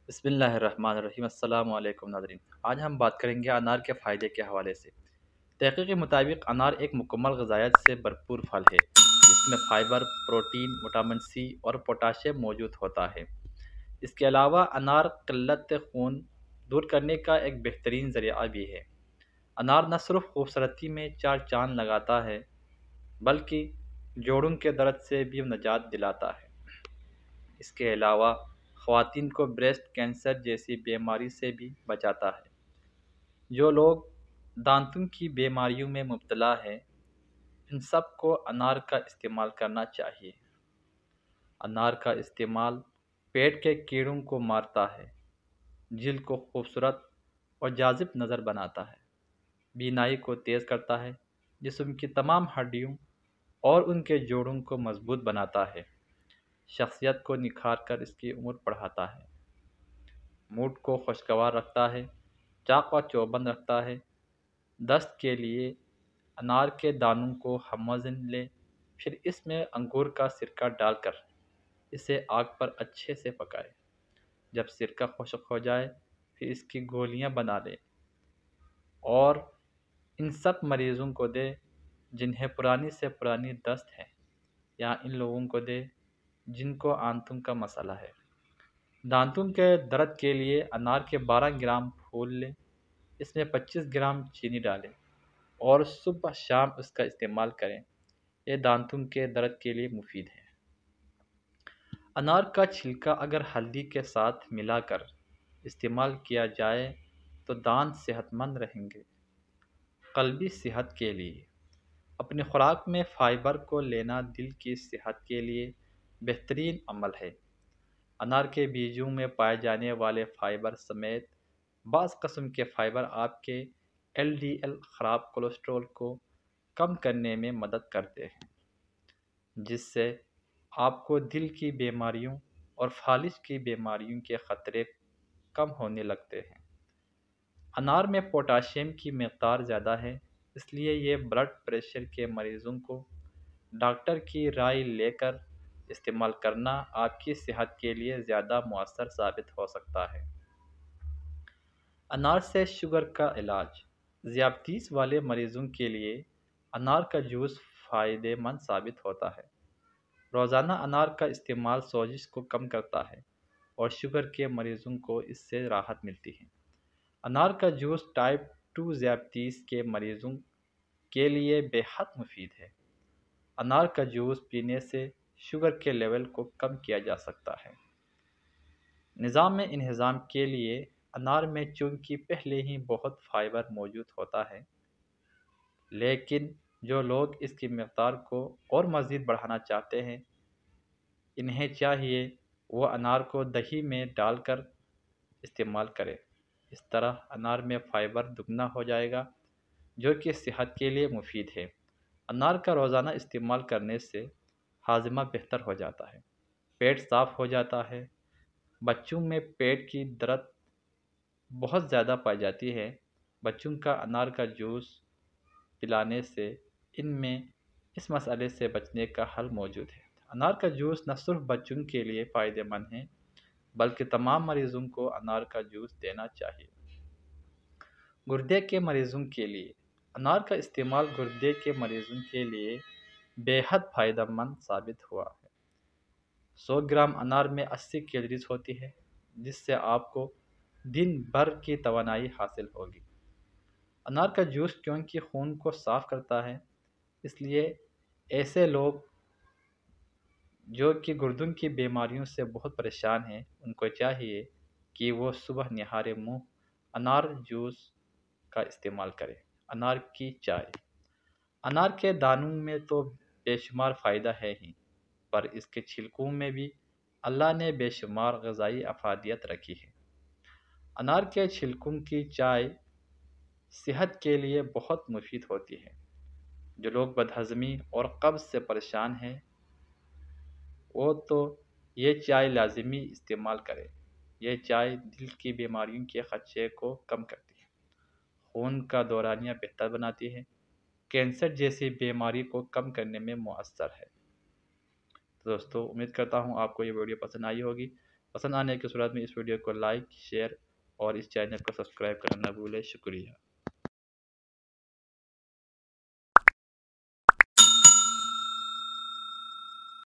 بسم اللہ الرحمن الرحیم۔ السلام علیکم ناظرین، آج ہم بات کریں گے انار کے فائدے کے حوالے سے۔ تحقیق کے مطابق انار ایک مکمل غذائیت سے بھرپور پھل ہے جس میں فائبر، پروٹین، وٹامن سی اور پوٹاشیم موجود ہوتا ہے۔ اس کے علاوہ انار قلت خون دور کرنے کا ایک بہترین ذریعہ بھی ہے۔ انار نہ صرف خوبصورتی میں چار چاند لگاتا ہے بلکہ جوڑوں کے درد سے بھی نجات دلاتا ہے۔ اس کے علاوہ خواتین کو بریسٹ کینسر جیسی بیماری سے بھی بچاتا ہے۔ جو لوگ دانتوں کی بیماریوں میں مبتلا ہیں ان سب کو انار کا استعمال کرنا چاہیے۔ انار کا استعمال پیٹ کے کیڑوں کو مارتا ہے، جلد کو خوبصورت اور جاذب نظر بناتا ہے، بینائی کو تیز کرتا ہے، جسم کی تمام ہڈیوں اور ان کے جوڑوں کو مضبوط بناتا ہے، شخصیت کو نکھار کر اس کی عمر بڑھاتا ہے، موڈ کو خوشگوار رکھتا ہے، چاق و چوبند رکھتا ہے۔ دست کے لیے انار کے دانوں کو ہم وزن لیں، پھر اس میں انگور کا سرکہ ڈال کر اسے آگ پر اچھے سے پکائیں۔ جب سرکہ خشک ہو جائے پھر اس کی گولیاں بنا لیں اور ان سب مریضوں کو دیں جنہیں پرانی سے پرانی دست ہے یا ان لوگوں کو دیں جن کو آنتوں کا مسئلہ ہے۔ دانتوں کے درد کے لیے انار کے 12 گرام پھول لیں، اس میں 25 گرام چینی ڈالیں اور صبح شام اس کا استعمال کریں۔ یہ دانتوں کے درد کے لیے مفید ہے۔ انار کا چھلکا اگر ہلدی کے ساتھ ملا کر استعمال کیا جائے تو دانت صحت مند رہیں گے۔ قلبی صحت کے لیے اپنی خوراک میں فائبر کو لینا دل کی صحت کے لیے بہترین عمل ہے۔ انار کے بیجوں میں پائے جانے والے فائبر سمیت بعض قسم کے فائبر آپ کے LDL خراب کولیسٹرول کو کم کرنے میں مدد کرتے ہیں، جس سے آپ کو دل کی بیماریوں اور فالج کی بیماریوں کے خطرے کم ہونے لگتے ہیں۔ انار میں پوٹاشیم کی مقدار زیادہ ہے، اس لیے یہ بلڈ پریشر کے مریضوں کو ڈاکٹر کی رائے لے کر استعمال کرنا آپ کی صحت کے لیے زیادہ مؤثر ثابت ہو سکتا ہے۔ انار سے شوگر کا علاج ذیابیطس والے مریضوں کے لیے انار کا جوس فائدہ مند ثابت ہوتا ہے۔ روزانہ انار کا استعمال سوزش کو کم کرتا ہے اور شوگر کے مریضوں کو اس سے راحت ملتی ہے۔ انار کا جوس ٹائپ 2 ذیابیطس کے مریضوں کے لیے بے حد مفید ہے۔ انار کا جوس پینے سے شوگر کے لیول کو کم کیا جا سکتا ہے۔ نظام انہضام کے لیے انار میں چونکہ پہلے ہی بہت فائبر موجود ہوتا ہے، لیکن جو لوگ اس کی مقدار کو اور مزید بڑھانا چاہتے ہیں انہیں چاہیے وہ انار کو دہی میں ڈال کر استعمال کریں۔ اس طرح انار میں فائبر دگنا ہو جائے گا جو کہ صحت کے لیے مفید ہے۔ انار کا روزانہ استعمال کرنے سے ہاضمہ بہتر ہو جاتا ہے، پیٹ صاف ہو جاتا ہے۔ بچوں میں پیٹ کی درد بہت زیادہ پائی جاتی ہے، بچوں کا انار کا جوس پلانے سے ان میں اس مسئلے سے بچنے کا حل موجود ہے۔ انار کا جوس نہ صرف بچوں کے لیے فائدہ مند ہے بلکہ تمام مریضوں کو انار کا جوس دینا چاہیے۔ گردے کے مریضوں کے لیے انار کا استعمال گردے کے مریضوں کے لیے بے حد فائدہ مند ثابت ہوا ہے۔ 100 گرام انار میں 80 کیلوریز ہوتی ہے جس سے آپ کو دن بھر کی توانائی حاصل ہوگی۔ انار کا جوس کیونکہ خون کو صاف کرتا ہے اس لیے ایسے لوگ جو کہ گردوں کی بیماریوں سے بہت پریشان ہیں ان کو چاہیے کہ وہ صبح نہارے منہ انار جوس کا استعمال کریں۔ انار کی چائے انار کے دانوں میں تو بے شمار فائدہ ہے ہی، پر اس کے چھلکوں میں بھی اللہ نے بے شمار غذائی افادیت رکھی ہے۔ انار کے چھلکوں کی چائے صحت کے لیے بہت مفید ہوتی ہے۔ جو لوگ بدہضمی اور قبض سے پریشان ہیں وہ تو یہ چائے لازمی استعمال کریں۔ یہ چائے دل کی بیماریوں کے خدشے کو کم کرتی ہے، خون کا دورانیہ بہتر بناتی ہے، کینسر جیسی بیماری کو کم کرنے میں مؤثر ہے۔ تو دوستو امید کرتا ہوں آپ کو یہ ویڈیو پسند آئی ہوگی۔ پسند آنے کی صورت میں اس ویڈیو کو لائک، شیئر اور اس چینل کو سبسکرائب کرنا نہ بھولیں۔ شکریہ۔